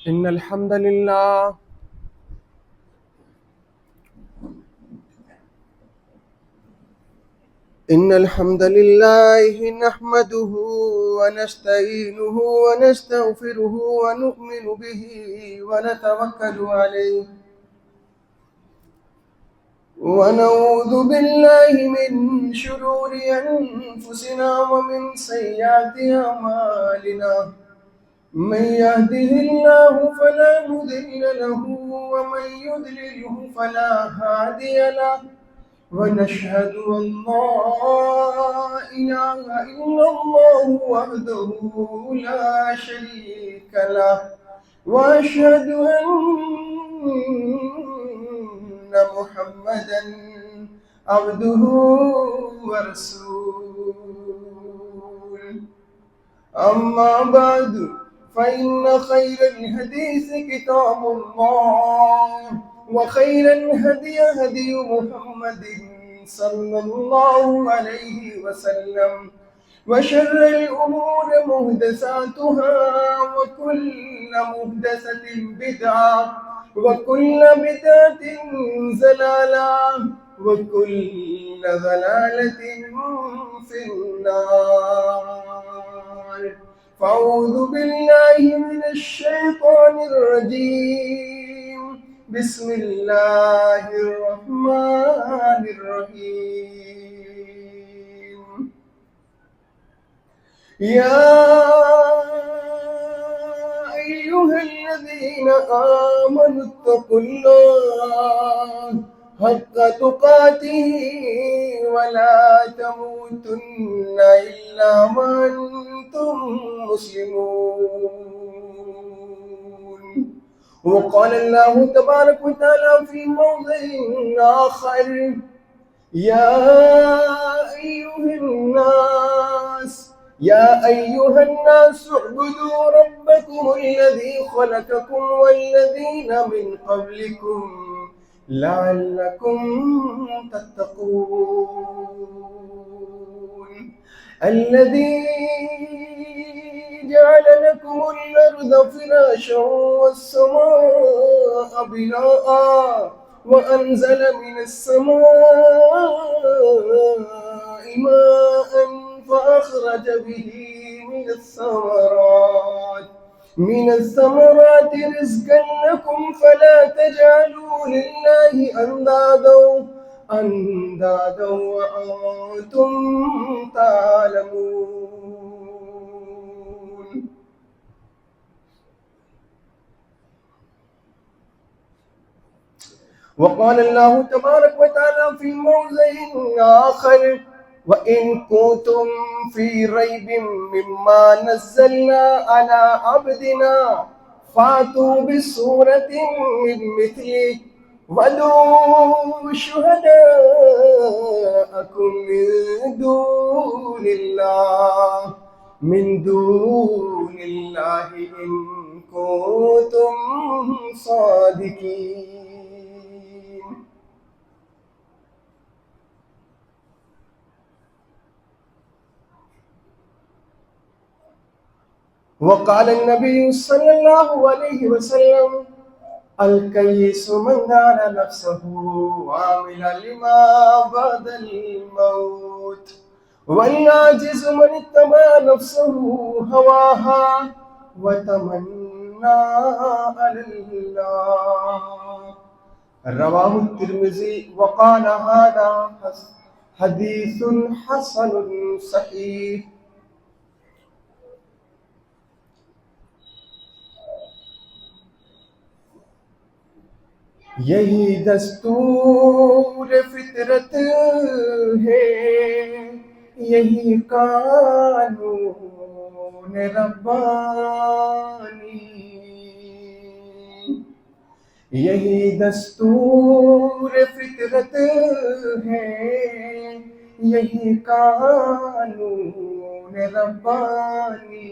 إن الحمد لله نحمده ونستعينه ونستغفره ونؤمن به ونتوكل عليه ونعوذ بالله من شرور أنفسنا ومن سيئات أعمالنا من يهده الله فلا مضل له ومن يضلله فلا هادي له ونشهد أن لا إله إلا الله وحده لا شريك له وأشهد أن محمدا عبده ورسوله. أما بعد فإن خير الحديث كتاب الله وخير الهدي هدي محمد صلى الله عليه وسلم وشر الأمور محدثاتها وكل محدثة بدعة وكل بدعة ضلالة وكل ضلالة في النار. فأعوذ بالله من الشيطان الرجيم. بسم الله الرحمن الرحيم. يا أيها الذين آمنوا اتقوا الله حق تقاته ولا تموتن إلا وأنتم مسلمون. وقال الله تبارك وتعالى في موضع آخر: يا أيها الناس اعبدوا ربكم الذي خلقكم والذين من قبلكم لعلكم تتقون. الذي جعل لكم الأرض فراشا والسماء بناء وأنزل من السماء ماء فأخرج به من الثمرات رزقا لكم فلا تجعلوا لله أندادا وأنتم تعلمون. وقال الله تبارك وتعالى في موضع آخر: وإن كنتم في ريب مما نزلنا على عبدنا فأتوا بسورة من مثله وادعوا شهداءكم من دون الله إن كنتم صادقين. وقال النبي صلى الله عليه وسلم: الكيس من دان نفسه وعمل لما بعد الموت، والعاجز من اتبع نفسه هواها وتمنى على الله. رواه الترمذي وقال هذا حديث حسن صحيح. یہی دستور فطرت ہے، یہی قانون ربانی، یہی دستور فطرت ہے، یہی قانون ربانی.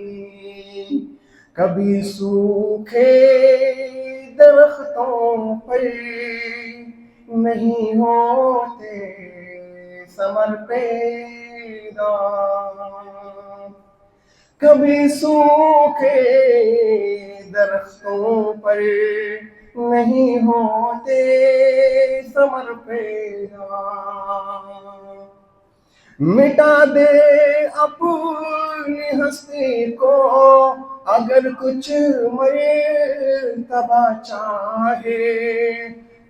کبھی سوکھے درختوں پر نہیں ہوتے ثمر پیدا، کبھی سوکھے درختوں پر نہیں ہوتے ثمر پیدا، مٹا دے اپنی ہستی کو اگر کچھ مرتبہ چاہے،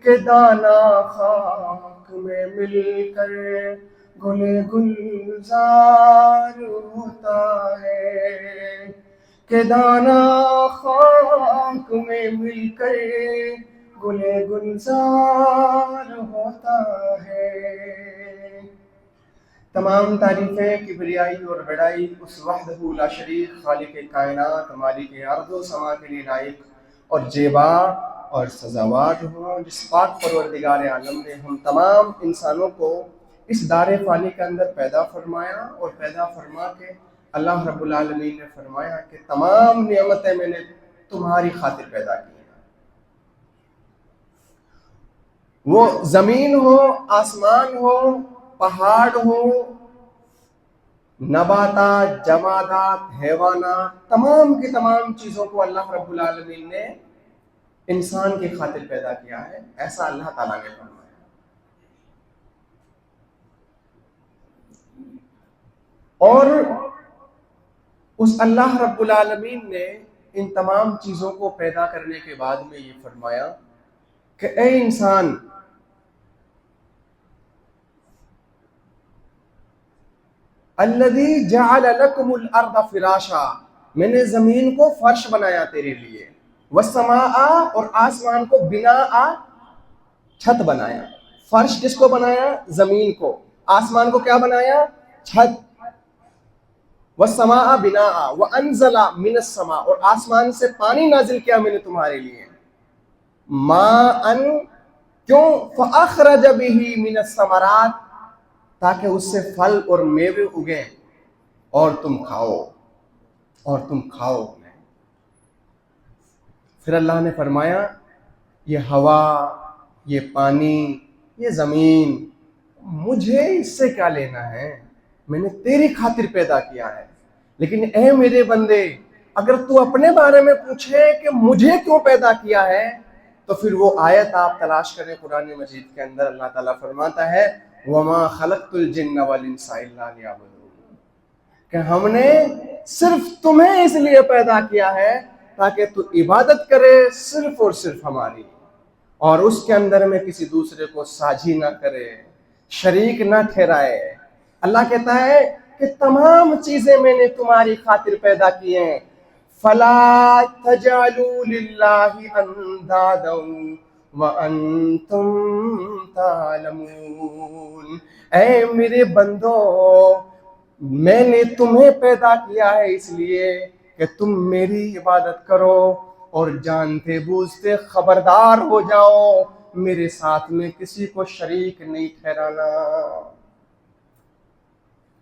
کہ دانا خاک میں مل کر گل گلزار ہوتا ہے، کہ دانا خاک میں مل کر گل گلزار ہوتا ہے۔ تمام تعریفیں، کبریائی اور بڑائی اس وحدہ لا شریک خالق کائنات مالک ارض و سما کے لیے لائق اور جیبا اور سزاوار ہوں، جس پاک پروردگار عالم نے ہم تمام انسانوں کو اس دار فانی کے اندر پیدا فرمایا، اور پیدا فرما کے اللہ رب العالمین نے فرمایا کہ تمام نعمتیں میں نے تمہاری خاطر پیدا کی ہیں، وہ زمین ہو، آسمان ہو، پہاڑ ہو، نباتات، جمادات، حیوانات، تمام کی تمام چیزوں کو اللہ رب العالمین نے انسان کی خاطر پیدا کیا ہے، ایسا اللہ تعالیٰ نے فرمایا۔ اور اس اللہ رب العالمین نے ان تمام چیزوں کو پیدا کرنے کے بعد میں یہ فرمایا کہ اے انسان، الذی جعل لکم الارض فراشا، میں نے زمین کو فرش بنایا تیرے لیے، والسماء، اور آسمان کو بناء، چھت بنایا۔ فرش کس کو بنایا؟ زمین کو۔ آسمان کو کیا بنایا؟ چھت۔ والسماء بناء وانزل من السماء، اور آسمان سے پانی نازل کیا میں نے تمہارے لیے، ماء، کیوں؟ فاخرج به من الثمرات، تاکہ اس سے پھل اور میوے اگیں اور تم کھاؤ، اور تم کھاؤ۔ پھر اللہ نے فرمایا یہ ہوا، یہ پانی، یہ زمین، مجھے اس سے کیا لینا ہے، میں نے تیری خاطر پیدا کیا ہے۔ لیکن اے میرے بندے، اگر تو اپنے بارے میں پوچھے کہ مجھے کیوں پیدا کیا ہے، تو پھر وہ آیت آپ تلاش کریں قرآن مجید کے اندر، اللہ تعالیٰ فرماتا ہے وَمَا خَلَقْتُ الْجِنَّ وَالْإِنسَ إِلَّا لِيَعْبُدُونِ، کہ ہم نے صرف تمہیں اس لیے پیدا کیا ہے تاکہ تو عبادت کرے صرف اور صرف ہماری، اور اس کے اندر میں کسی دوسرے کو ساجھی نہ کرے، شریک نہ ٹھہرائے۔ اللہ کہتا ہے کہ تمام چیزیں میں نے تمہاری خاطر پیدا کی ہیں، فَلَا تَجْعَلُوا لِلَّهِ أَنْدَادًا وَأَنْتُمْ تَعْلَمُونَ، اے میرے بندو، میں نے تمہیں پیدا کیا ہے اس لیے کہ تم میری عبادت کرو، اور جانتے بوجھتے خبردار ہو جاؤ میرے ساتھ میں کسی کو شریک نہیں ٹھہرانا،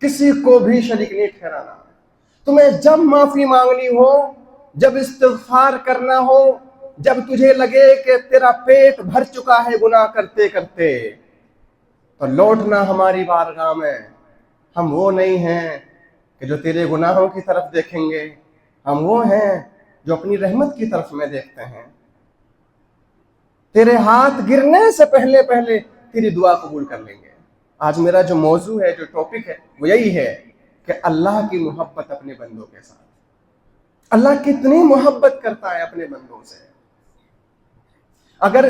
کسی کو بھی شریک نہیں ٹھہرانا۔ تمہیں جب معافی مانگنی ہو، جب استغفار کرنا ہو، جب تجھے لگے کہ تیرا پیٹ بھر چکا ہے گناہ کرتے کرتے، تو لوٹنا ہماری بارگاہ میں۔ ہم وہ نہیں ہیں کہ جو تیرے گناہوں کی طرف دیکھیں گے، ہم وہ ہیں جو اپنی رحمت کی طرف میں دیکھتے ہیں۔ تیرے ہاتھ گرنے سے پہلے پہلے تیری دعا قبول کر لیں گے۔ آج میرا جو موضوع ہے، جو ٹاپک ہے، وہ یہی ہے کہ اللہ کی محبت اپنے بندوں کے ساتھ۔ اللہ کتنی محبت کرتا ہے اپنے بندوں سے۔ اگر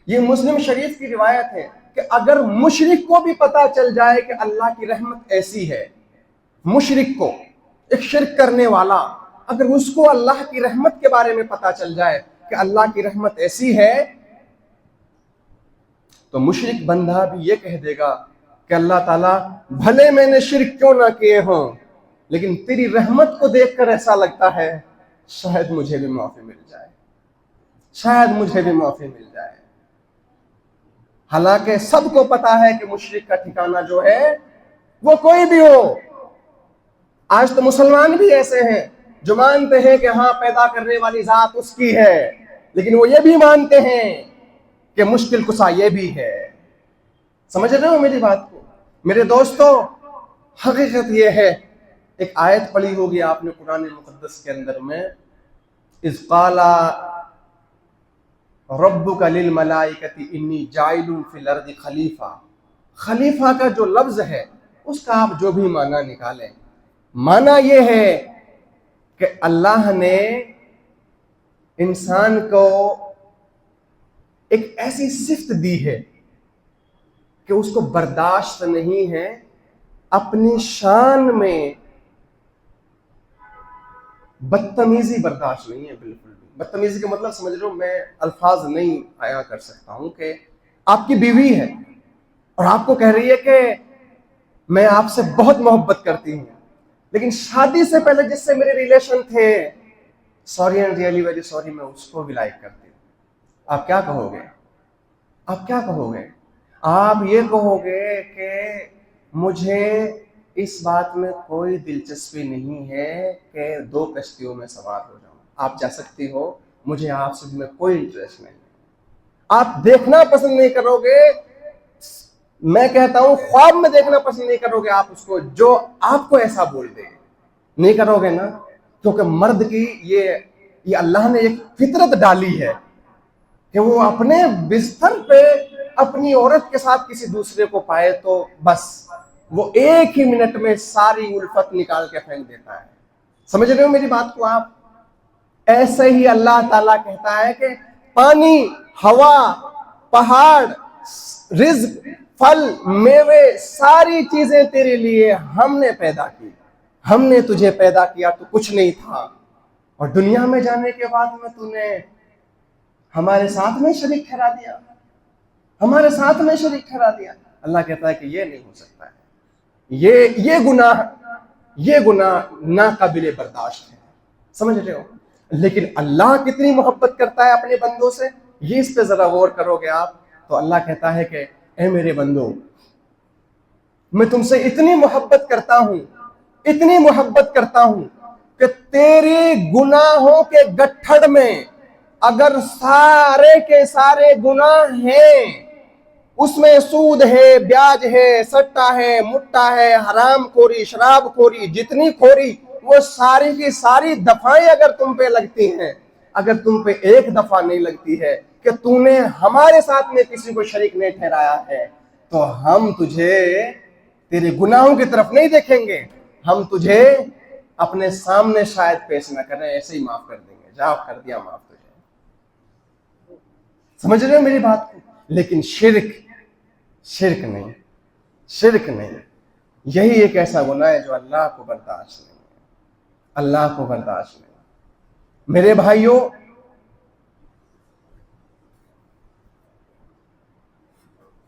یہ مسلم شریف کی روایت ہے کہ اگر مشرک کو بھی پتا چل جائے کہ اللہ کی رحمت ایسی ہے، مشرک کو، ایک شرک کرنے والا، اگر اس کو اللہ کی رحمت کے بارے میں پتا چل جائے کہ اللہ کی رحمت ایسی ہے، تو مشرک بندہ بھی یہ کہہ دے گا کہ اللہ تعالیٰ بھلے میں نے شرک کیوں نہ کیے ہوں، لیکن تیری رحمت کو دیکھ کر ایسا لگتا ہے شاید مجھے بھی معافی مل جائے، شاید مجھے بھی معافی مل جائے۔ حالانکہ سب کو پتا ہے کہ مشرک کا ٹھکانہ جو ہے وہ کوئی بھی ہو۔ آج تو مسلمان بھی ایسے ہیں جو مانتے ہیں کہ ہاں پیدا کرنے والی ذات اس کی ہے، لیکن وہ یہ بھی مانتے ہیں کہ مشکل کشا یہ بھی ہے۔ سمجھ رہے ہو میری بات کو؟ میرے دوستو، حقیقت یہ ہے ایک آیت پڑھی ہوگی آپ نے قرآن مقدس کے اندر میں، اذ قال ربک للملائکۃ انی جاعل فی الارض خلیفہ۔ خلیفہ کا جو لفظ ہے اس کا آپ جو بھی معنی نکالیں، معنی یہ ہے کہ اللہ نے انسان کو ایک ایسی صفت دی ہے کہ اس کو برداشت نہیں ہے، اپنی شان میں بدتمیزی برداشت نہیں ہے، بالکل بھی۔ بدتمیزی کا مطلب سمجھ لو، میں الفاظ نہیں عیاں کر سکتا ہوں کہ آپ کی بیوی ہے اور آپ کو کہہ رہی ہے کہ میں آپ سے بہت محبت کرتی ہوں، لیکن شادی سے پہلے جس سے میرے ریلیشن تھے، sorry and really very sorry, میں اس کو بھی لائک کرتی ہوں۔ آپ کیا کہو گے؟ آپ کیا کہو گے؟ آپ یہ کہو گے کہ مجھے اس بات میں کوئی دلچسپی نہیں ہے کہ 2 کشتیوں میں سوار ہو جاؤں، آپ جا سکتی ہو، مجھے آپ سے میں کوئی انٹرسٹ نہیں ہے۔ آپ دیکھنا پسند نہیں کرو گے، میں کہتا ہوں خواب میں دیکھنا پسند نہیں کرو گے آپ اس کو جو آپ کو ایسا بول دے، نہیں کرو گے نا، کیونکہ مرد کی یہ اللہ نے ایک فطرت ڈالی ہے کہ وہ اپنے بستر پہ اپنی عورت کے ساتھ کسی دوسرے کو پائے تو بس وہ ایک ہی منٹ میں ساری الفت نکال کے پھینک دیتا ہے۔ سمجھ رہے ہو میری بات کو آپ؟ ایسے ہی اللہ تعالیٰ کہتا ہے کہ پانی، ہوا، پہاڑ، رزق، پھل، میوے، ساری چیزیں تیرے لیے ہم نے پیدا کی، ہم نے تجھے پیدا کیا تو کچھ نہیں تھا، اور دنیا میں جانے کے بعد میں تو نے ہمارے ساتھ میں شریک ٹھہرا دیا، ہمارے ساتھ میں شریک ٹھہرا دیا۔ اللہ کہتا ہے کہ یہ نہیں ہو سکتا ہے، یہ گناہ ناقابل برداشت ہے، سمجھ رہے ہو؟ لیکن اللہ کتنی محبت کرتا ہے اپنے بندوں سے، یہ اس پہ ذرا غور کرو گے آپ تو اللہ کہتا ہے کہ اے میرے بندو، میں تم سے اتنی محبت کرتا ہوں، اتنی محبت کرتا ہوں کہ تیری گناہوں کے گٹھڑ میں اگر سارے کے سارے گناہ ہیں، اس میں سود ہے، بیاج ہے، سٹا ہے، مٹا ہے، حرام خوری، شراب خوری، جتنی خوری، وہ ساری کی ساری دفعیں اگر تم پہ لگتی ہیں، اگر تم پہ ایک دفعہ نہیں لگتی ہے کہ تو نے ہمارے ساتھ میں کسی کو شریک نہیں ٹھہرایا ہے، تو ہم تجھے تیرے گناہوں کی طرف نہیں دیکھیں گے، ہم تجھے اپنے سامنے شاید پیش نہ کریں، ایسے ہی معاف کر دیں گے، جا کر دیا معاف تجھے۔ سمجھ رہے ہو میری بات کو؟ لیکن شرک نہیں، یہی ایک ایسا گناہ ہے جو اللہ کو برداشت نہیں ہے، اللہ کو برداشت نہیں۔ میرے بھائیوں،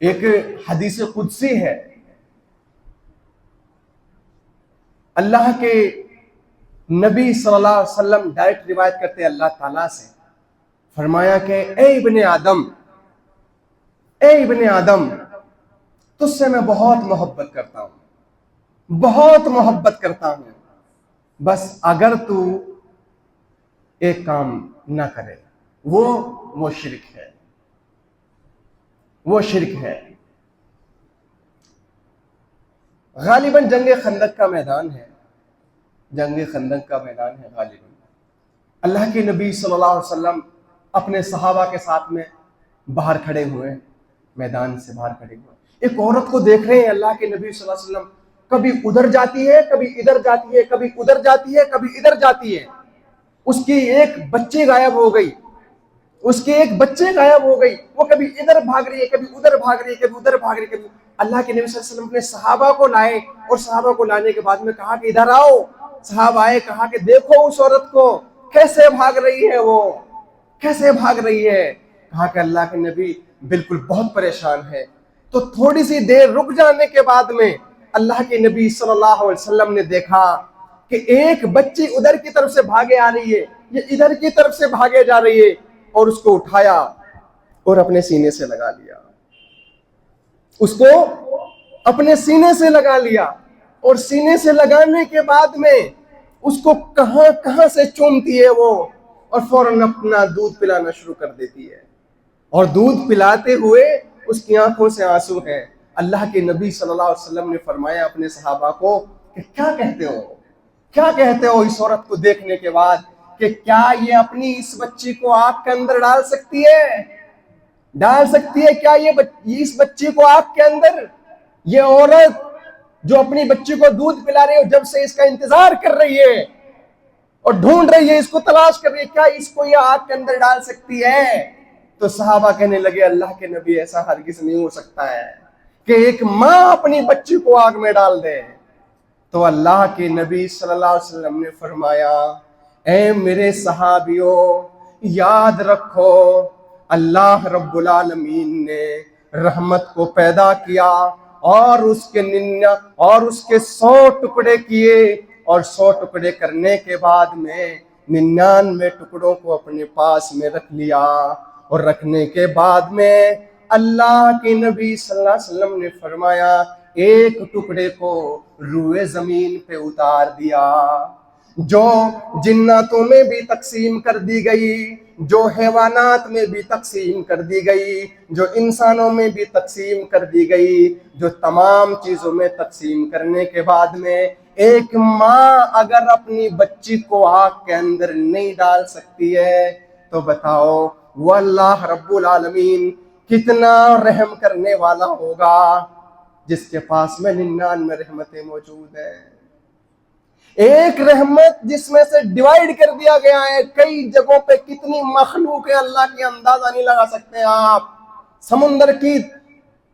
ایک حدیث قدسی ہے، اللہ کے نبی صلی اللہ علیہ وسلم ڈائریکٹ روایت کرتے ہیں اللہ تعالیٰ سے، فرمایا کہ اے ابن آدم، تجھ سے میں بہت محبت کرتا ہوں، بہت محبت کرتا ہوں، بس اگر تو ایک کام نہ کرے، وہ شرک ہے، وہ شرک ہے۔ غالباً جنگ خندق کا میدان ہے، جنگ خندق کا میدان ہے غالباً۔ اللہ کے نبی صلی اللہ علیہ وسلم اپنے صحابہ کے ساتھ میں باہر کھڑے ہوئے، میدان سے باہر کھڑے ہوئے، ایک عورت کو دیکھ رہے ہیں اللہ کے نبی صلی اللہ علیہ وسلم، کبھی ادھر جاتی ہے، کبھی ادھر جاتی ہے، کبھی ادھر جاتی ہے، کبھی ادھر جاتی ہے۔ اس کی ایک بچی غائب ہو گئی، اس کی ایک بچے غائب ہو گئی، وہ کبھی ادھر بھاگ رہی ہے، کبھی ادھر بھاگ رہی ہے، کبھی ادھر بھاگ رہی ہے، کبھی۔ اللہ کے نبی صلی اللہ علیہ وسلم نے صحابہ کو لائے، اور صحابہ کو لانے کے بعد میں کہا کہ ادھر آؤ۔ صحابہ آئے، کہا کہ دیکھو اس عورت کو کیسے بھاگ رہی ہے، وہ کیسے بھاگ رہی ہے۔ کہا کہ اللہ کے نبی بالکل بہت پریشان ہے۔ تو تھوڑی سی دیر رک جانے کے بعد میں اللہ کے نبی صلی اللہ علیہ وسلم نے دیکھا کہ ایک بچی ادھر کی طرف سے بھاگے آ رہی ہے، یہ ادھر کی طرف سے بھاگے جا رہی ہے، اور اس کو اٹھایا اور اپنے سینے سے لگا لیا، اس کو اپنے سینے سے لگا لیا، اور سینے سے لگانے کے بعد میں اس کو کہاں کہاں سے چومتی ہے وہ، اور فوراً اپنا دودھ پلانا شروع کر دیتی ہے، اور دودھ پلاتے ہوئے اس کی آنکھوں سے آنسو ہیں۔ اللہ کے نبی صلی اللہ علیہ وسلم نے فرمایا اپنے صحابہ کو کہ کیا کہتے ہو، کیا کہتے ہو اس عورت کو دیکھنے کے بعد کہ کیا یہ اپنی اس بچی کو آگ کے اندر ڈال سکتی ہے؟ ڈال سکتی ہے کیا یہ اس بچی کو آگ کے اندر؟ یہ عورت جو اپنی بچی کو دودھ پلا رہی ہے، جب سے اس کا انتظار کر رہی ہے اور ڈھونڈ رہی ہے، اس کو تلاش کر رہی ہے، کیا اس کو یہ آگ کے اندر ڈال سکتی ہے؟ تو صحابہ کہنے لگے اللہ کے نبی ایسا ہرگز نہیں ہو سکتا ہے کہ ایک ماں اپنی بچی کو آگ میں ڈال دے۔ تو اللہ کے نبی صلی اللہ علیہ وسلم نے فرمایا اے میرے صحابیوں، یاد رکھو اللہ رب العالمین نے رحمت کو پیدا کیا اور اس کے 100 ٹکڑے کیے، اور 100 ٹکڑے کرنے کے بعد میں 99 ٹکڑوں کو اپنے پاس میں رکھ لیا، اور رکھنے کے بعد میں اللہ کے نبی صلی اللہ علیہ وسلم نے فرمایا ایک ٹکڑے کو روئے زمین پہ اتار دیا، جو جناتوں میں بھی تقسیم کر دی گئی، جو حیوانات میں بھی تقسیم کر دی گئی، جو انسانوں میں بھی تقسیم کر دی گئی، جو تمام چیزوں میں تقسیم کرنے کے بعد میں ایک ماں اگر اپنی بچی کو آگ کے اندر نہیں ڈال سکتی ہے تو بتاؤ وہ اللہ رب العالمین کتنا رحم کرنے والا ہوگا جس کے پاس میں 99 رحمتیں موجود ہیں۔ ایک رحمت جس میں سے ڈیوائیڈ کر دیا گیا ہے کئی جگہوں پہ، کتنی مخلوق ہے اللہ کی اندازہ نہیں لگا سکتے آپ۔ سمندر کی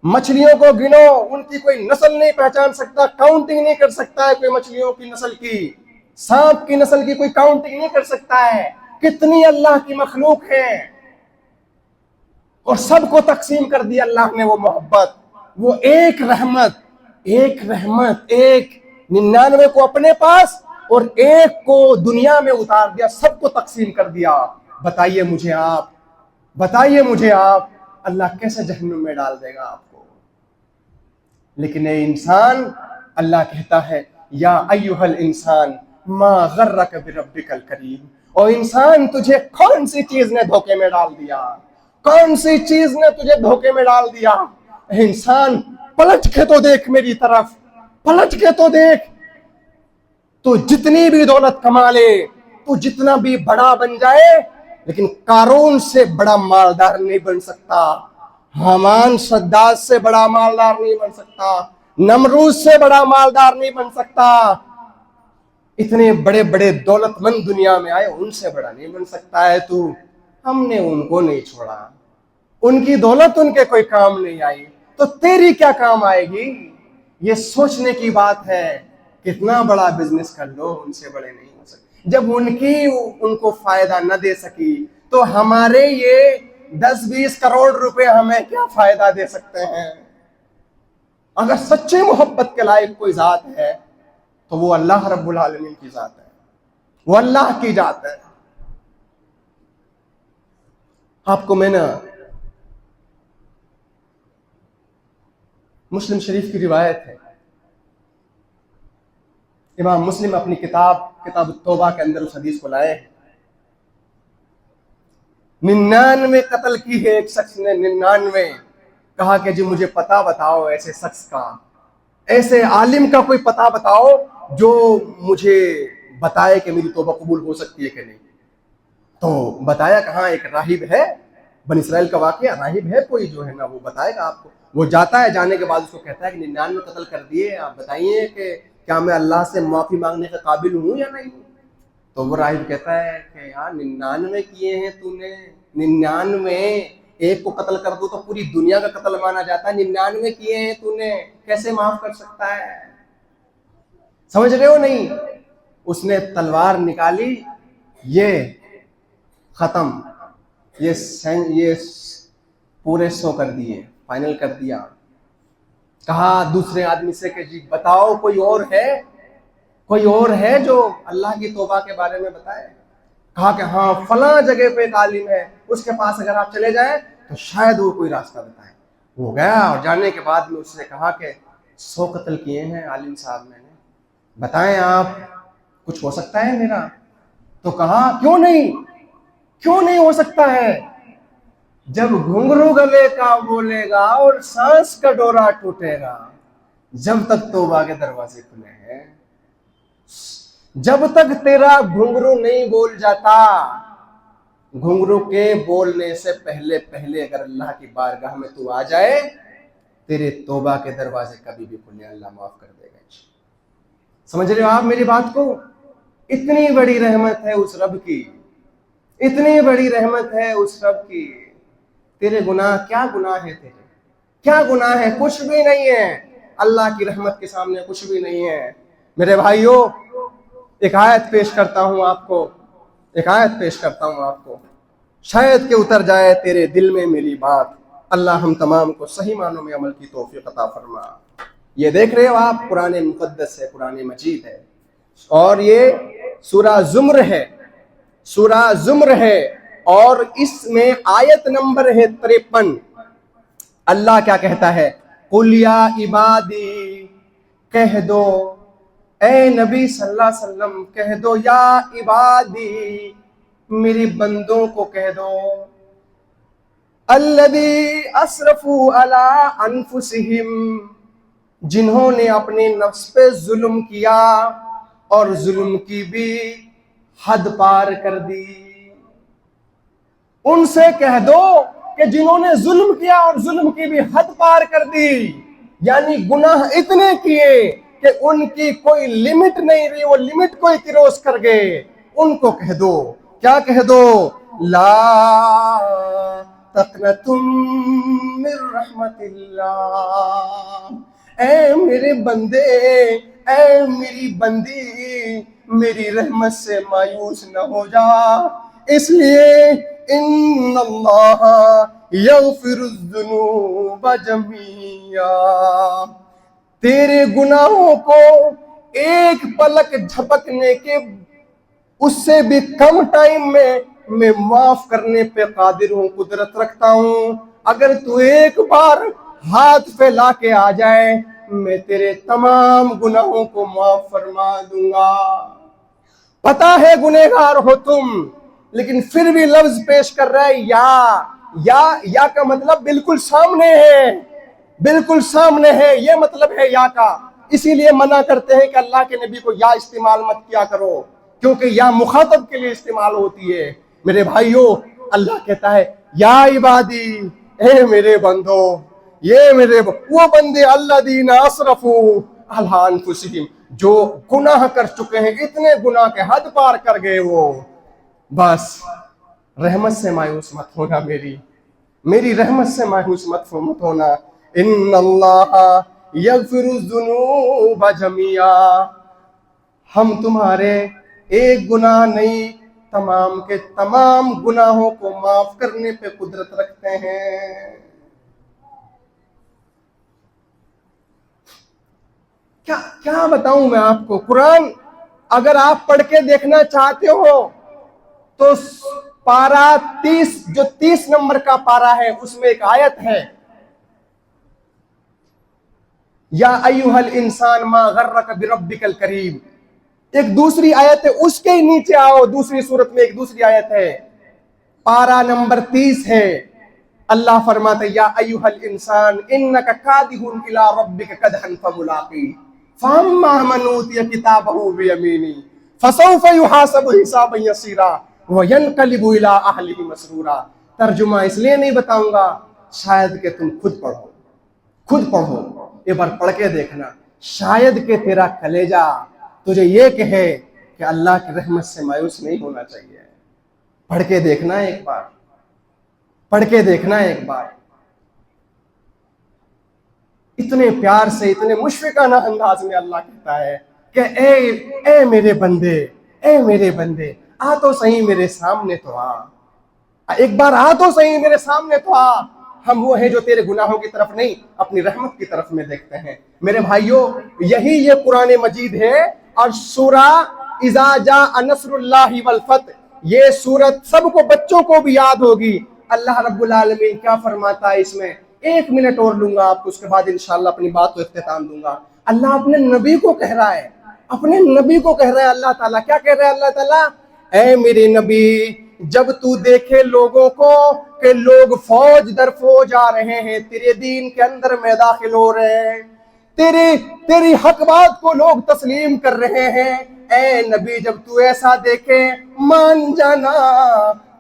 مچھلیوں کو گنو، ان کی کوئی نسل نہیں پہچان سکتا، کاؤنٹنگ نہیں کر سکتا ہے کوئی مچھلیوں کی نسل کی، سانپ کی نسل کی کوئی کاؤنٹنگ نہیں کر سکتا ہے۔ کتنی اللہ کی مخلوق ہے، اور سب کو تقسیم کر دیا اللہ نے وہ محبت، وہ ایک رحمت، ایک 99 کو اپنے پاس اور ایک کو دنیا میں اتار دیا، سب کو تقسیم کر دیا۔ بتائیے مجھے آپ اللہ کیسے جہنم میں ڈال دے گا آپ کو؟ لیکن اے انسان، اللہ کہتا ہے یا ایھا الانسان ما غرک بربک الکریم، اور انسان تجھے کون سی چیز نے دھوکے میں ڈال دیا؟ کون سی چیز نے تجھے دھوکے میں ڈال دیا؟ اے انسان پلٹ کے تو دیکھ میری طرف، پلٹ کے تو دیکھ، تو جتنی بھی دولت کما لے، تو جتنا بھی بڑا بن جائے، لیکن قارون سے بڑا مالدار نہیں بن سکتا، حامان شداد سے بڑا مالدار نہیں بن سکتا، نمرود سے بڑا مالدار نہیں بن سکتا، اتنے بڑے بڑے دولت مند دنیا میں آئے ان سے بڑا نہیں بن سکتا ہے تو۔ ہم نے ان کو نہیں چھوڑا، ان کی دولت ان کے کوئی کام نہیں آئی تو تیری کیا کام آئے گی؟ یہ سوچنے کی بات ہے۔ کتنا بڑا بزنس کر لو، ان سے بڑے نہیں ہو سکتے۔ جب ان کو فائدہ نہ دے سکی تو ہمارے یہ 10-20 کروڑ روپے ہمیں کیا فائدہ دے سکتے ہیں؟ اگر سچے محبت کے لائق کوئی ذات ہے تو وہ اللہ رب العالمین کی ذات ہے، وہ اللہ کی ذات ہے۔ آپ کو میں نے مسلم شریف کی روایت ہے، امام مسلم اپنی کتاب التوبہ کے اندر اس حدیث کو لائے ہیں۔ 99 قتل کی ہے ایک شخص نے، 99 کہا کہ جی مجھے پتہ بتاؤ ایسے شخص کا، ایسے عالم کا کوئی پتہ بتاؤ جو مجھے بتائے کہ میری توبہ قبول ہو سکتی ہے کہ نہیں۔ تو بتایا کہاں ایک راہب ہے، بنی اسرائیل کا واقعہ، راہب ہے کوئی جو ہے نا وہ بتائے گا آپ کو۔ وہ جاتا ہے، جانے کے بعد اس کو کہتا ہے کہ 99 قتل کر دیے، آپ بتائیے کہ کیا میں اللہ سے معافی مانگنے کے قابل ہوں یا نہیں؟ تو وہ راہب کہتا ہے کہ یار 99 کیے ہیں تو نے، 99 ایک کو قتل کر دو تو پوری دنیا کا قتل مانا جاتا ہے، 99 کیے ہیں تو نے کیسے معاف کر سکتا ہے؟ سمجھ رہے ہو نہیں؟ اس نے تلوار نکالی، یہ ختم، یہ پورے 100 کر دیے، فائنل کر دیا۔ کہا دوسرے آدمی سے کہ جی بتاؤ کوئی اور ہے جو اللہ کی توبہ کے بارے میں بتائے؟ کہا کہ ہاں فلاں جگہ پہ ایک عالم ہے، اس کے پاس اگر آپ چلے جائیں تو شاید وہ کوئی راستہ بتائے۔ وہ گیا اور جانے کے بعد میں اس نے کہا کہ 100 قتل کیے ہیں عالم صاحب میں نے، بتائیں آپ کچھ ہو سکتا ہے میرا؟ تو کہا کیوں نہیں ہو سکتا ہے؟ جب گھنگرو گلے کا بولے گا اور سانس کا ڈورا ٹوٹے گا، جب تک توبہ کے دروازے کھلے ہیں، جب تک تیرا گھنگرو نہیں بول جاتا، گھنگرو کے بولنے سے پہلے پہلے اگر اللہ کی بارگاہ میں تو آ جائے، تیرے توبہ کے دروازے کبھی بھی کھلنے، اللہ معاف کر دے گا۔ سمجھ رہے ہو آپ میری بات کو؟ اتنی بڑی رحمت ہے اس رب کی، اتنی بڑی رحمت ہے اس رب کی۔ تیرے گناہ، کیا گناہ ہے تیرے؟ کیا گناہ ہے؟ کچھ بھی نہیں ہے، اللہ کی رحمت کے سامنے کچھ بھی نہیں ہے۔ میرے بھائیوں، ایک آیت پیش کرتا ہوں آپ کو، ایک آیت پیش کرتا ہوں آپ کو، شاید کہ اتر جائے تیرے دل میں میری بات۔ اللہ ہم تمام کو صحیح معنوں میں عمل کی توفیق عطا فرما۔ یہ دیکھ رہے ہو آپ، قرآن مقدس ہے، قرآن مجید ہے، اور یہ سورہ زمر ہے، سورہ زمر ہے، اور اس میں آیت نمبر ہے 53۔ اللہ کیا کہتا ہے؟ قُلْ يَا عِبَادِي، کہہ دو اے نبی صلی اللہ علیہ وسلم، کہہ دو یا عبادی، میری بندوں کو کہہ دو، الذی اسرفوا علی انفسہم، جنہوں نے اپنے نفس پہ ظلم کیا اور ظلم کی بھی حد پار کر دی۔ ان سے کہہ دو کہ جنہوں نے ظلم کیا اور ظلم کی بھی حد پار کر دی، یعنی گناہ اتنے کیے کہ ان کی کوئی لمٹ نہیں رہی، وہ لمٹ کو کروس کر گئے، ان کو کہہ دو، کیا کہہ دو؟ لا تقنطوا من رحمت اللہ، اے میرے بندے، اے میری بندی، میری رحمت سے مایوس نہ ہو جا، اس لیے ان اللہ یغفر الذنوب جميعا، تیرے گناہوں کو ایک پلک جھپکنے کے اس سے بھی کم ٹائم میں معاف کرنے پہ قادر ہوں، قدرت رکھتا ہوں۔ اگر تو ایک بار ہاتھ پھیلا کے آ جائے، میں تیرے تمام گناہوں کو معاف فرما دوں گا۔ پتا ہے گنہگار ہو تم، لیکن پھر بھی لفظ پیش کر رہا ہے یا کا مطلب بالکل سامنے ہے، بالکل سامنے ہے، یہ مطلب ہے یا کا۔ اسی لیے منع کرتے ہیں کہ اللہ کے نبی کو یا استعمال مت کیا کرو، کیونکہ یا مخاطب کے لیے استعمال ہوتی ہے۔ میرے بھائیوں، اللہ کہتا ہے یا عبادی، اے میرے بندو، یہ میرے وہ بندے الذین اسرفوا علی انفسہم، جو گناہ کر چکے ہیں، اتنے گناہ کے حد پار کر گئے، وہ بس رحمت سے مایوس مت ہونا، میری رحمت سے مایوس مت ہونا۔ ان اللہ یغفر الذنوب جميعا، ہم تمہارے ایک گناہ نہیں، تمام کے تمام گناہوں کو معاف کرنے پہ قدرت رکھتے ہیں۔ کیا بتاؤں میں آپ کو؟ قرآن اگر آپ پڑھ کے دیکھنا چاہتے ہو تو پارہ 30 نمبر کا پارہ ہے، اس میں ایک آیت ہے، یا ایھا الانسان ما غرک بربک الکریم، ایک دوسری آیت ہے، اس کے نیچے آؤ، دوسری صورت میں ایک دوسری آیت ہے، پارہ نمبر 30 ہے، اللہ فرماتا ہے یا ایھا الانسان انک کادح الی ربک کدحا فملاقیہ فاما من اوتی کتابہ بیمینہ فسوف یحاسب حسابا یسیرا وینقلب الی اہلہ مسرورا۔ ترجمہ اس لیے نہیں بتاؤں گا، شاید کہ تم خود پڑھو، ایک بار پڑھ کے دیکھنا، شاید کہ تیرا کلیجہ تجھے یہ کہے کہ اللہ کی رحمت سے مایوس نہیں ہونا چاہیے۔ پڑھ کے دیکھنا ایک بار، پڑھ کے دیکھنا ایک بار۔ اتنے پیار سے، اتنے مشفقانہ انداز میں اللہ کہتا ہے کہ اے میرے بندے، اے میرے بندے، آ تو صحیح میرے سامنے تو آ، ایک بار آ تو صحیح میرے سامنے تو آ۔ ہم وہ ہیں جو تیرے گناہوں کی طرف نہیں، اپنی رحمت کی طرف میں دیکھتے ہیں۔ میرے بھائیوں، یہی یہ قرآن مجید ہے، اور سورہ اذا جاء نصر اللہ والفتح، یہ سورت سب کو، بچوں کو بھی یاد ہوگی۔ اللہ رب العالمین کیا فرماتا ہے اس میں؟ 1 منٹ اور لوں گا آپ کو، اس کے بعد انشاءاللہ اپنی بات کو اختتام دوں گا۔ اللہ اپنے نبی کو کہہ رہا ہے، اپنے نبی کو کہہ رہا ہے اللہ تعالیٰ، کیا کہہ رہا ہے اللہ تعالیٰ؟ اے میرے نبی، جب تو دیکھے لوگوں کو کہ لوگ فوج در فوج آ رہے ہیں، تیرے دین کے اندر میں داخل ہو رہے ہیں، تیری حق بات کو لوگ تسلیم کر رہے ہیں، اے نبی جب تو ایسا دیکھے مان جانا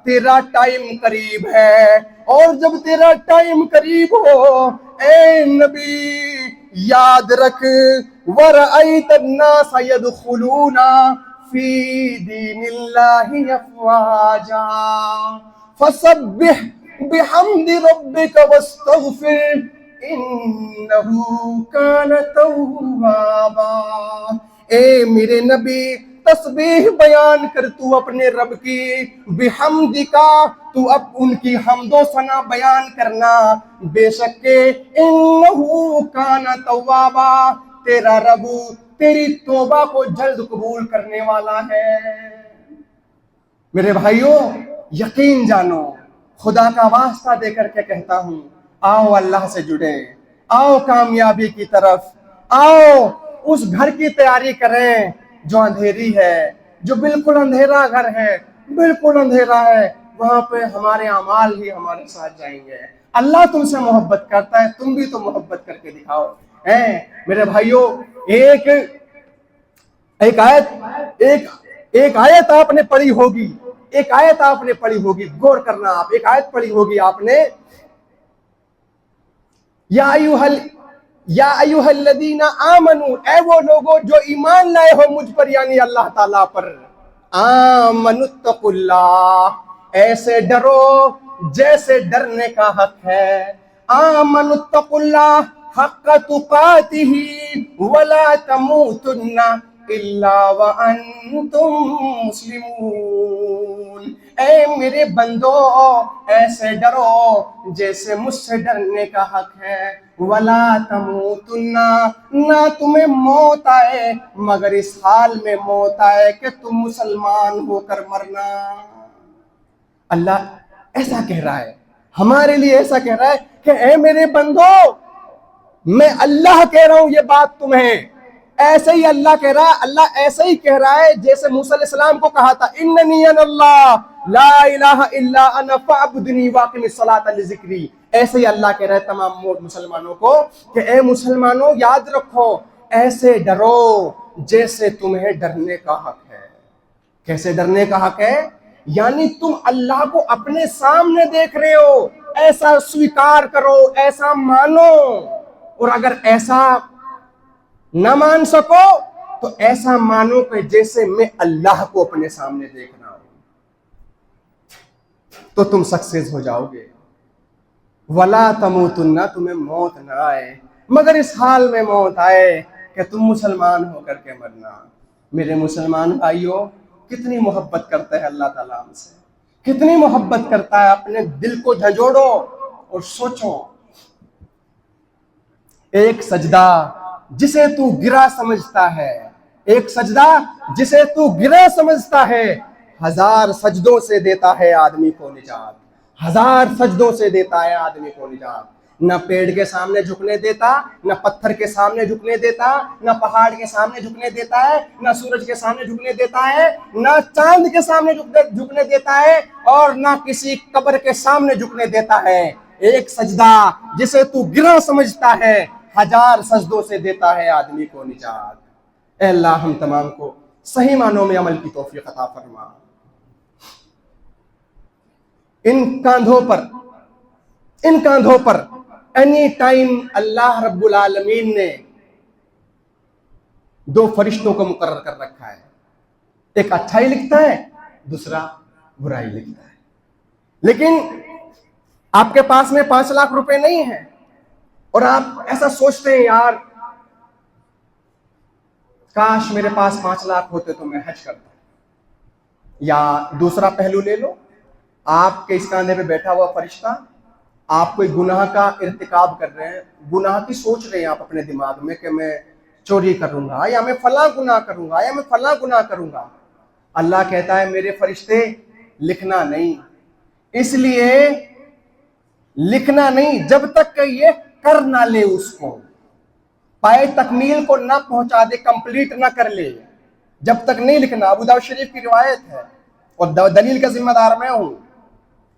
تیرا ٹائم قریب ہے، اور جب تیرا ٹائم قریب ہو اے نبی یاد رکھ وَرَأَيْتَ النَّاسَ يَدْخُلُونَ فِي دِينِ اللَّهِ أَفْوَاجًا فَسَبِّحْ بِحَمْدِ رَبِّكَ وَاسْتَغْفِرْ إِنَّهُ كَانَ تَوَّابًا۔ اے میرے نبی تسبیح بیان کر تو اپنے رب کی، بحمدکا تو اب ان کی حمد و ثنا بیان کرنا، بے شک کہ انہو کان توابا تیرا رب تیری توبہ کو جلد قبول کرنے والا ہے۔ میرے بھائیوں یقین جانو، خدا کا واسطہ دے کر کے کہتا ہوں، آؤ اللہ سے جڑیں، آؤ کامیابی کی طرف، آؤ اس گھر کی تیاری کریں جو اندھیری ہے، جو بالکل اندھیرا گھر ہے، بالکل اندھیرا ہے، وہاں پہ ہمارے اعمال ہی ہمارے ساتھ جائیں گے۔ اللہ تم سے محبت کرتا ہے، تم بھی تو محبت کر کے دکھاؤ۔ میرے بھائیوں ایک آیت آپ نے پڑھی ہوگی، ایک آیت آپ نے پڑھی ہوگی، غور کرنا آپ، ایک آیت پڑھی ہوگی آپ نے، یا ایوہ الذین آمنو، اے وہ لوگوں جو ایمان لائے ہو مجھ پر یعنی اللہ تعالیٰ پر، آمنوا اتقوا اللہ، ایسے ڈرو جیسے ڈرنے کا حق ہے، آمنوا اتقوا اللہ حق تقاتہ ولا تموتن الا وانتم مسلمون۔ اے میرے بندو ایسے ڈرو جیسے مجھ سے ڈرنے کا حق ہے، ولا تموتن، نہ تمہیں موت آئے مگر اس حال میں موت آئے کہ تم مسلمان ہو کر مرنا۔ اللہ ایسا کہہ رہا ہے، ہمارے لیے ایسا کہہ رہا ہے کہ اے میرے بندو میں اللہ کہہ رہا ہوں یہ بات تمہیں، ایسے ہی اللہ کہہ رہا ہے، اللہ ایسے ہی کہہ رہا ہے جیسے موسیٰ علیہ السلام کو کہا تھا اننی انا اللہ لا الہ الا انا فاعبدنی واقم الصلاۃ لذکری، ایسے ہی اللہ کہہ رہا ہے تمام مسلمانوں کو کہ اے مسلمانوں یاد رکھو ایسے ڈرو جیسے تمہیں ڈرنے کا حق ہے۔ کیسے ڈرنے کا حق ہے؟ یعنی تم اللہ کو اپنے سامنے دیکھ رہے ہو، ایسا سویکار کرو، ایسا مانو، اور اگر ایسا نہ مان سکو تو ایسا مانو کہ جیسے میں اللہ کو اپنے سامنے دیکھ رہا ہوں، تو تم سکسیس ہو جاؤ گے۔ ولا تموتن، تمہیں موت نہ آئے مگر اس حال میں موت آئے کہ تم مسلمان ہو کر کے مرنا۔ میرے مسلمان بھائیوں کتنی محبت کرتا ہے اللہ تعالیٰ ہم سے، کتنی محبت کرتا ہے، اپنے دل کو جھنجھوڑو اور سوچو، ایک سجدہ جسے تو گرا سمجھتا ہے، ایک سجدہ جسے تو گرا سمجھتا ہے، 1000 سجدوں سے دیتا ہے آدمی کو نجات، 1000 سجدوں سے دیتا ہے آدمی کو نجات۔ نہ پیڑ کے سامنے جھکنے دیتا، نہ پتھر کے سامنے جھکنے دیتا، نہ پہاڑ کے سامنے جھکنے دیتا ہے، نہ سورج کے سامنے جھکنے دیتا ہے، نہ چاند کے سامنے جھکنے دیتا ہے، اور نہ کسی قبر کے سامنے جھکنے دیتا ہے۔ ایک سجدہ جسے تو گرا سمجھتا ہے، 1000 سجدوں سے دیتا ہے آدمی کو نجات۔ اے اللہ ہم تمام کو صحیح معنوں میں عمل کی توفیق عطا فرما۔ ان کاندھوں پر اینی ٹائم اللہ رب العالمین نے 2 فرشتوں کو مقرر کر رکھا ہے، ایک اچھائی لکھتا ہے، دوسرا برائی لکھتا ہے۔ لیکن آپ کے پاس میں 5 لاکھ روپے نہیں ہیں اور آپ ایسا سوچتے ہیں یار کاش میرے پاس 5 لاکھ ہوتے تو میں حج کرتا۔ یا دوسرا پہلو لے لو، آپ کے اس کاندھے پہ بیٹھا ہوا فرشتہ آپ کوئی گناہ کا ارتکاب کر رہے ہیں، گناہ کی سوچ رہے ہیں آپ اپنے دماغ میں کہ میں چوری کروں گا یا میں فلاں گناہ کروں گا یا میں فلاں گناہ کروں گا۔ اللہ کہتا ہے میرے فرشتے لکھنا نہیں، اس لیے لکھنا نہیں جب تک کہ یہ کر نہ لے، اس کو پائے تکمیل کو نہ پہنچا دے، کمپلیٹ نہ کر لے، جب تک نہیں لکھنا۔ ابو داؤد شریف کی روایت ہے اور دلیل کا ذمہ دار میں ہوں،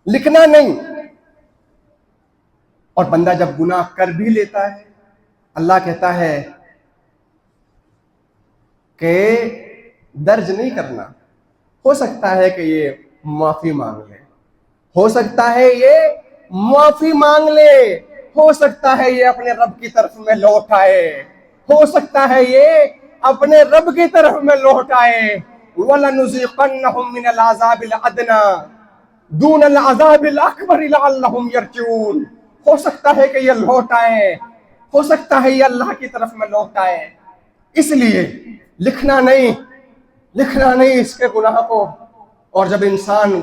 لکھنا نہیں۔ اور بندہ جب گناہ کر بھی لیتا ہے اللہ کہتا ہے کہ درج نہیں کرنا. ہو سکتا ہے کہ یہ معافی مانگ لے, ہو سکتا ہے یہ معافی مانگ لے, ہو سکتا ہے یہ اپنے رب کی طرف میں لوٹ آئے, ہو سکتا ہے یہ اپنے رب کی طرف میں لوٹ آئے. وَلَنُذِيقَنَّهُم مِّنَ الْعَذَابِ الْأَدْنَىٰ دُونَ الْعَذَابِ الْأَكْبَرِ لَعَلَّهُمْ يَرْجِعُونَ. ہو سکتا ہے کہ یہ لوٹ آئے, ہو سکتا ہے یہ اللہ کی طرف میں لوٹ آئے. اس لیے لکھنا نہیں اس کے گناہ کو. اور جب انسان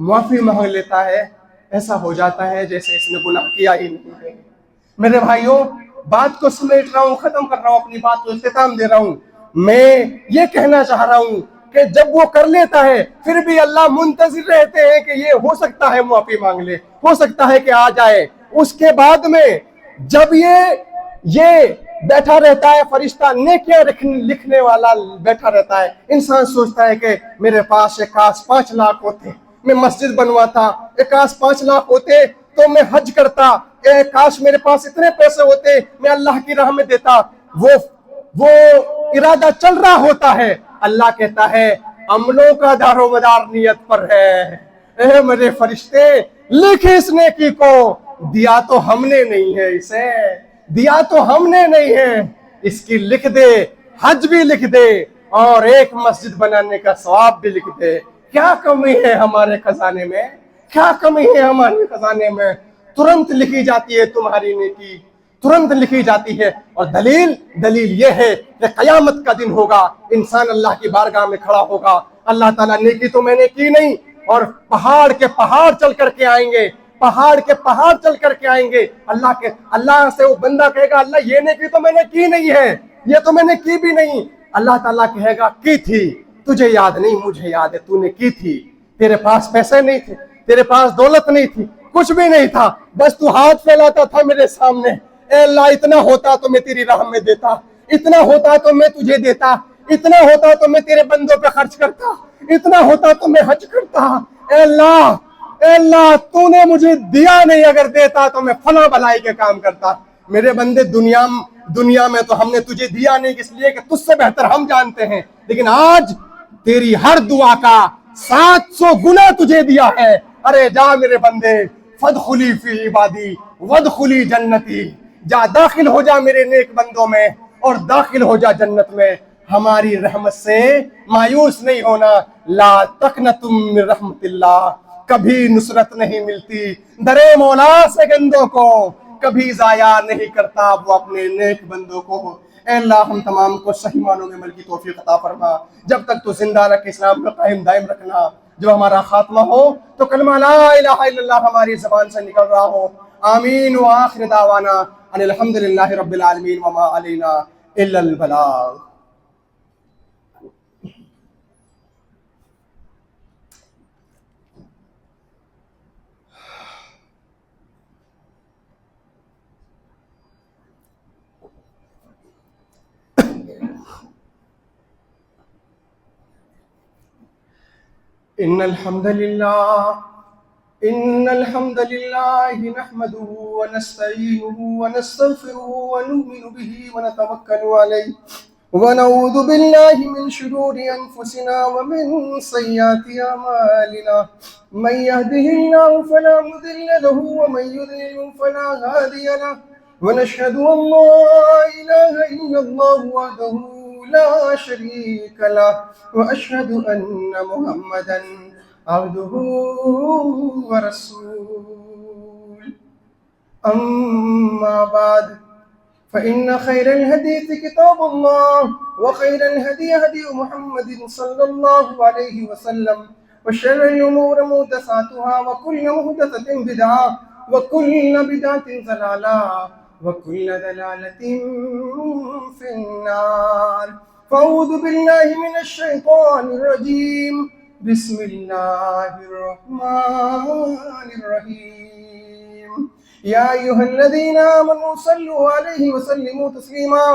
معافی مانگ لیتا ہے ایسا ہو جاتا ہے جیسے اس نے گناہ کیا ہی نہیں ہے. میرے بھائیوں, بات کو سمیٹ رہا ہوں, ختم کر رہا ہوں, اپنی بات کو اختتام دے رہا ہوں. میں یہ کہنا چاہ رہا ہوں کہ جب وہ کر لیتا ہے پھر بھی اللہ منتظر رہتے ہیں کہ یہ ہو سکتا ہے معافی مانگ لے, ہو سکتا ہے کہ آ جائے. اس کے بعد میں جب یہ بیٹھا رہتا ہے فرشتہ نیکیاں لکھنے والا بیٹھا رہتا ہے, انسان سوچتا ہے کہ میرے پاس ایک کاش 5 لاکھ ہوتے, میں مسجد بنواتا, ایک کاش 5 لاکھ ہوتے تو میں حج کرتا, ایک کاش میرے پاس اتنے پیسے ہوتے میں اللہ کی راہ میں دیتا. وہ ارادہ چل رہا ہوتا ہے. اللہ کہتا ہے عملوں کا دار و مدار نیت پر ہے. اے میرے فرشتے, لکھ اس نیکی کو, دیا تو ہم نے نہیں ہے, اسے دیا تو ہم نے نہیں ہے, اس کی لکھ دے, حج بھی لکھ دے اور ایک مسجد بنانے کا ثواب بھی لکھ دے. کیا کمی ہے ہمارے خزانے میں, کیا کمی ہے ہمارے خزانے میں. ترنت لکھی جاتی ہے تمہاری نیکی, ترنت لکھی جاتی ہے. اور دلیل یہ ہے کہ قیامت کا دن ہوگا, انسان اللہ کی بارگاہ میں کھڑا ہوگا. اللہ تعالیٰ نیکی تو میں نے کی نہیں, اور پہاڑ کے پہاڑ چل کر کے آئیں گے, پہاڑ کے پہاڑ چل کر کے آئیں گے. اللہ سے وہ بندہ کہے گا اللہ یہ نیکی تو میں نے کی نہیں ہے, یہ تو میں نے کی بھی نہیں. اللہ تعالیٰ کہے گا کی تھی, تجھے یاد نہیں, مجھے یاد ہے تو نے کی تھی. تیرے پاس پیسے نہیں تھے, تیرے پاس دولت نہیں تھی, کچھ بھی نہیں تھا, بس تو ہاتھ پھیلاتا تھا میرے سامنے. اے اللہ اتنا ہوتا تو میں تیری راہ میں دیتا, اتنا ہوتا تو میں تجھے دیتا, اتنا ہوتا تو میں تیرے بندوں پہ خرچ کرتا, اتنا ہوتا تو میں حج کرتا. اے اللہ تو نے مجھے دیا نہیں, اگر دیتا تو میں فلاں بھلائی کے کام کرتا. میرے بندے دنیا میں تو ہم نے تجھے دیا نہیں, اس لیے کہ تجھ سے بہتر ہم جانتے ہیں, لیکن آج تیری ہر دعا کا 700 گنا تجھے دیا ہے. ارے جا میرے بندے, فادخلی فی عبادی وادخلی جنتی, جا داخل ہو جا میرے نیک بندوں میں اور داخل ہو جا جنت میں. ہماری رحمت سے مایوس نہیں ہونا. لا تقنطوا من رحمت اللہ, کبھی نصرت نہیں ملتی درے مولا سے گندوں کو, کبھی ضائع نہیں کرتا وہ اپنے نیک بندوں کو. اے اللہ ہم تمام کو صحیح معنوں میں عمل کی توفیق عطا فرما. جب تک تو زندہ رکھ, اسلام کا قائم دائم رکھنا. جب ہمارا خاتمہ ہو تو کلمہ لا الہ الا اللہ ہماری زبان سے نکل رہا ہو. آمین. وآخر دعوانا ان الحمدللہ رب العالمین وما علینا الا البلاغ. إن الحمد لله نحمده ونستعينه ونستغفره ونؤمن به ونتوكل عليه ونعوذ بالله من شرور أنفسنا ومن سيئات أعمالنا. من يهده الله فلا مضل له ومن يضلل فلا هادي له. ونشهد أن لا إله إلا الله وحده لا شريك له وأشهد أن محمدا عبده ورسوله. أما بعد فإن خير الحديث كتاب الله وخير الهدي هدي محمد صلى الله عليه وسلم وشر الأمور محدثاتها وكل محدثة بدعة وكل بدعة ضلالة وكل ضلالة في النار. فأعوذ بالله من الشيطان الرجيم. بسم الله الرحمن الرحيم. يا أيها الذين آمنوا صلوا عليه وسلموا تسليما.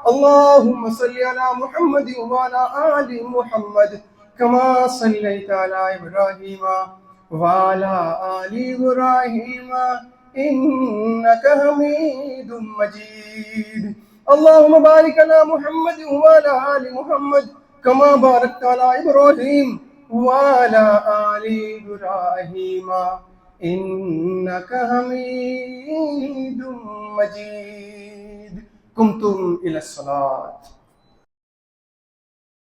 اللهم صل على محمد وعلى آل محمد كما صليت على إبراهيم وعلى آل إبراهيم إنك حميد مجيد. اللهم بارك على محمد وعلى آل محمد كما باركت على إبراهيم وعلى آل إبراهيم إنك حميد مجيد. قمتم إلى الصلاة.